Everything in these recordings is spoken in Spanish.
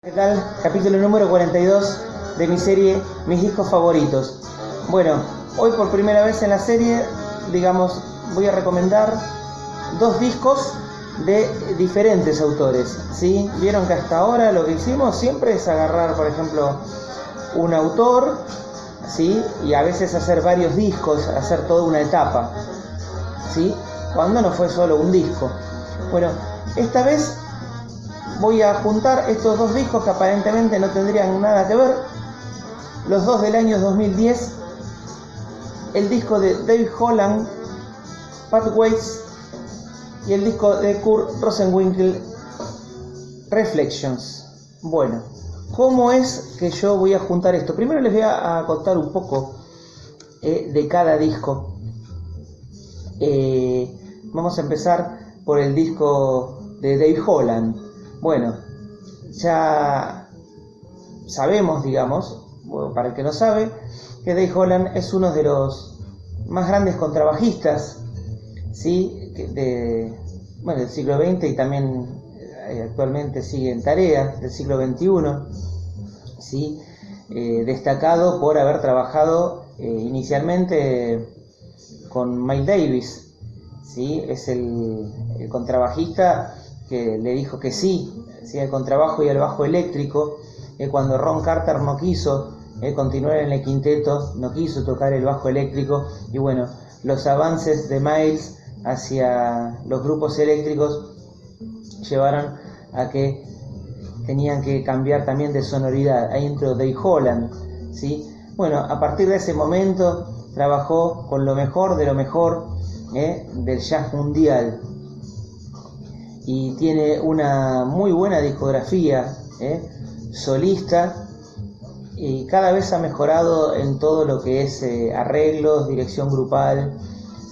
¿Qué tal? Capítulo número 42 de mi serie Mis discos favoritos. Bueno, hoy por primera vez en la serie, voy a recomendar dos discos de diferentes autores, ¿sí? Vieron que hasta ahora lo que hicimos siempre es agarrar, por ejemplo, un autor, ¿sí? Y a veces hacer varios discos, hacer toda una etapa, ¿sí? Cuando no fue solo un disco. Bueno, esta vez voy a juntar estos dos discos que aparentemente no tendrían nada que ver, los dos del año 2010, el disco de Dave Holland, Pathways, y el disco de Kurt Rosenwinkel, Reflections. Bueno, ¿cómo es que yo voy a juntar esto? Primero les voy a contar un poco de cada disco. Vamos a empezar por el disco de Dave Holland. Bueno, ya sabemos, para el que no sabe, que Dave Holland es uno de los más grandes contrabajistas, ¿sí? Del siglo XX y también actualmente sigue en tarea del siglo XXI, ¿sí? Destacado por haber trabajado inicialmente con Miles Davis, ¿sí? Es el contrabajista que le dijo que sí, al contrabajo y al bajo eléctrico, cuando Ron Carter no quiso continuar en el quinteto, no quiso tocar el bajo eléctrico, y bueno, los avances de Miles hacia los grupos eléctricos llevaron a que tenían que cambiar también de sonoridad. Ahí entró Dave Holland, ¿sí? Bueno, a partir de ese momento trabajó con lo mejor de lo mejor del jazz mundial, y tiene una muy buena discografía solista, y cada vez ha mejorado en todo lo que es arreglos, dirección grupal,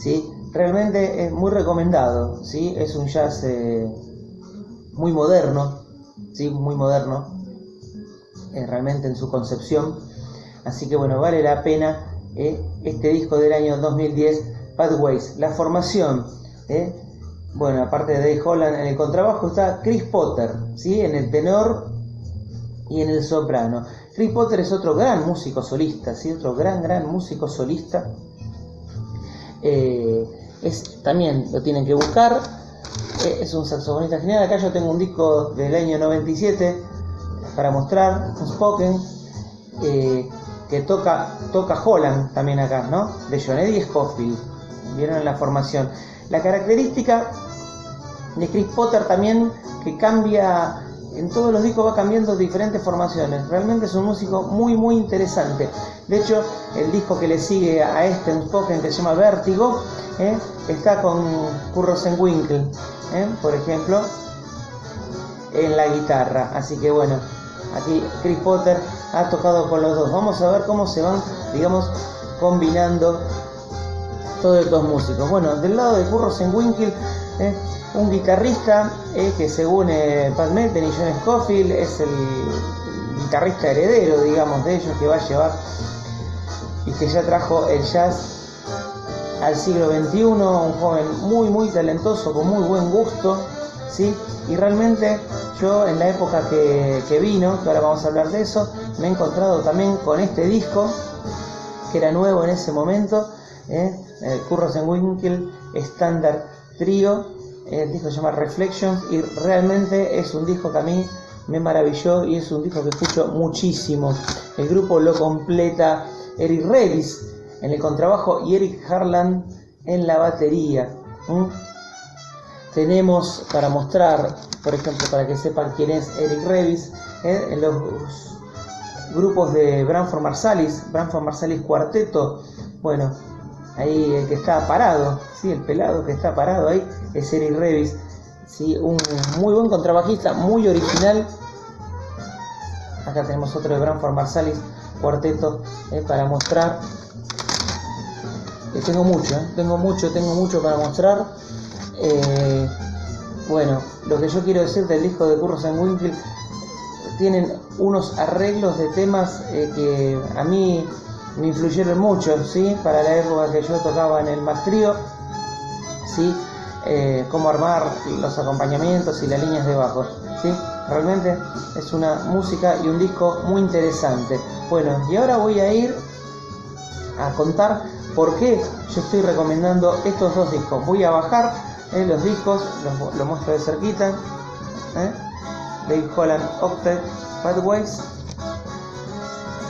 ¿sí? Realmente es muy recomendado, ¿sí? Es un jazz muy moderno, ¿sí? Muy moderno, realmente en su concepción. Así que bueno, vale la pena este disco del año 2010, Pathways. La formación, bueno, aparte de Dave Holland en el contrabajo, está Chris Potter, ¿sí? En el tenor y en el soprano. Chris Potter es otro gran músico solista, ¿sí? Otro gran músico solista. También lo tienen que buscar. Es un saxofonista genial. Acá yo tengo un disco del año 97 para mostrar, un Spoken, que toca Holland también acá, ¿no? De John Eddie Scofield. Vieron la formación. La característica de Chris Potter también, que cambia, en todos los discos va cambiando diferentes formaciones. Realmente es un músico muy interesante. De hecho, el disco que le sigue a este, un Spoken, que se llama Vértigo, está con Kurt Rosenwinkel, por ejemplo, en la guitarra. Así que bueno, aquí Chris Potter ha tocado con los dos. Vamos a ver cómo se van, combinando todos estos músicos. Bueno, del lado de Kurt Rosenwinkel, un guitarrista que según Pat Metheny y John Scofield es el guitarrista heredero, de ellos, que va a llevar y que ya trajo el jazz al siglo XXI, un joven muy talentoso, con muy buen gusto, ¿sí? Y realmente yo, en la época que vino, que ahora vamos a hablar de eso, me he encontrado también con este disco, que era nuevo en ese momento, Kurt Rosenwinkel Standard Trio. El disco se llama Reflections, y realmente es un disco que a mí me maravilló, y es un disco que escucho muchísimo. El grupo lo completa Eric Revis en el contrabajo y Eric Harland en la batería. Tenemos para mostrar, por ejemplo, para que sepan quién es Eric Revis, en los grupos de Branford Marsalis Cuarteto. Bueno, ahí el que está parado, ¿sí? El pelado que está parado ahí es Eric Revis, ¿sí? Un muy buen contrabajista, muy original. Acá tenemos otro de Branford Marsalis Cuarteto para mostrar. Tengo mucho para mostrar. Bueno, lo que yo quiero decir del disco de Kurt Rosenwinkel, tienen unos arreglos de temas que a mí me influyeron mucho, ¿sí? Para la época que yo tocaba en el Mac Trio, ¿sí? Cómo armar los acompañamientos y las líneas de bajo, ¿sí? Realmente es una música y un disco muy interesante. Bueno, y ahora voy a ir a contar por qué yo estoy recomendando estos dos discos. Voy a bajar los discos, los muestro de cerquita. Dave Holland Octet Pathways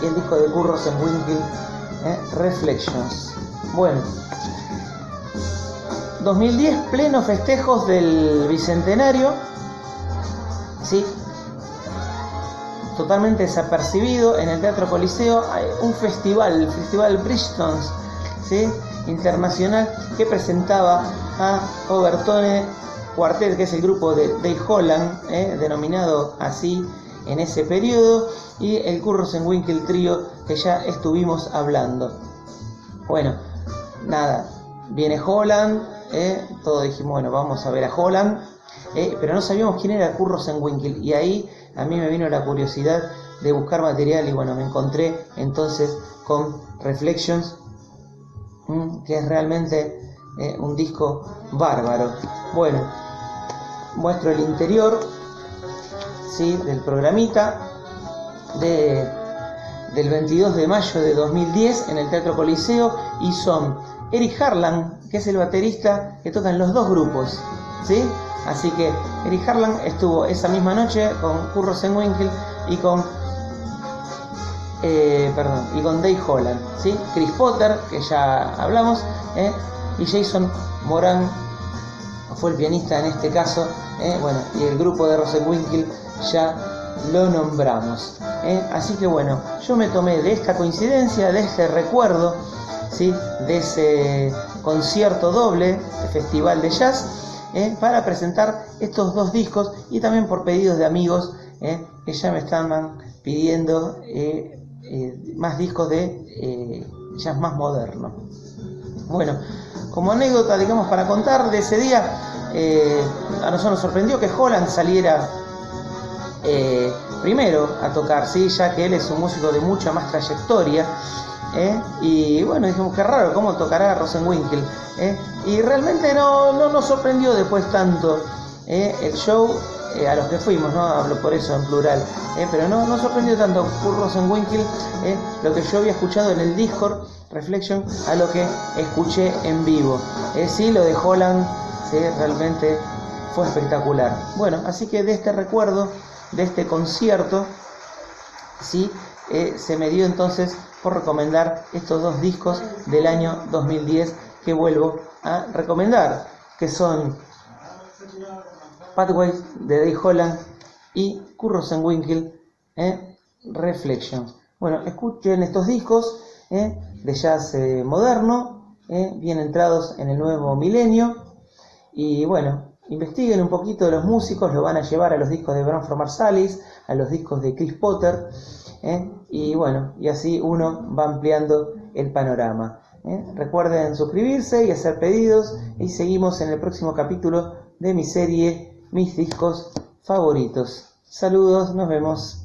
y el disco de Kurt Rosenwinkel, Reflections. Bueno, 2010, pleno festejos del bicentenario, ¿sí? Totalmente desapercibido en el Teatro Coliseo hay un festival, el Festival Bridgestone, ¿sí? Internacional, que presentaba a Overtone Quartet, que es el grupo de Dave Holland, denominado así en ese periodo, y el Kurt Rosenwinkel Trío, que ya estuvimos hablando. Bueno, nada, viene Holland, todos dijimos, bueno, vamos a ver a Holland, pero no sabíamos quién era Kurt Rosenwinkel, y ahí a mí me vino la curiosidad de buscar material, y bueno, me encontré entonces con Reflections, que es realmente un disco bárbaro. Bueno, muestro el interior, ¿sí?, del programita del 22 de mayo de 2010 en el Teatro Coliseo, y son Eric Harland, que es el baterista que toca en los dos grupos, ¿sí? Así que Eric Harland estuvo esa misma noche con Kurt Rosenwinkel y con Dave Holland, ¿sí? Chris Potter, que ya hablamos, y Jason Moran fue el pianista en este caso, bueno, y el grupo de Rosenwinkel ya lo nombramos, así que bueno, yo me tomé de esta coincidencia, de este recuerdo, ¿sí?, de ese concierto doble, festival de jazz, para presentar estos dos discos, y también por pedidos de amigos que ya me estaban pidiendo más discos de jazz más moderno. Bueno, como anécdota, digamos, para contar de ese día, a nosotros nos sorprendió que Holland saliera primero a tocar, ¿sí?, ya que él es un músico de mucha más trayectoria, y bueno, dijimos, qué raro, ¿cómo tocará Rosenwinkel? Y realmente no nos sorprendió después tanto el show, a los que fuimos, ¿no? Hablo por eso en plural, pero no sorprendió tanto Kurt Rosenwinkel, lo que yo había escuchado en el Discord Reflection, a lo que escuché en vivo. Sí, lo de Holland, sí, realmente fue espectacular. Bueno, así que de este recuerdo, de este concierto, sí, se me dio entonces por recomendar estos dos discos del año 2010 que vuelvo a recomendar, que son Pathways de Dave Holland y Kurt Rosenwinkel, Reflections. Bueno, escuchen estos discos de jazz moderno, bien entrados en el nuevo milenio, y bueno, investiguen un poquito de los músicos, lo van a llevar a los discos de Branford Marsalis, a los discos de Chris Potter, y bueno, y así uno va ampliando el panorama. Recuerden suscribirse y hacer pedidos, y seguimos en el próximo capítulo de mi serie Mis discos favoritos. Saludos, nos vemos.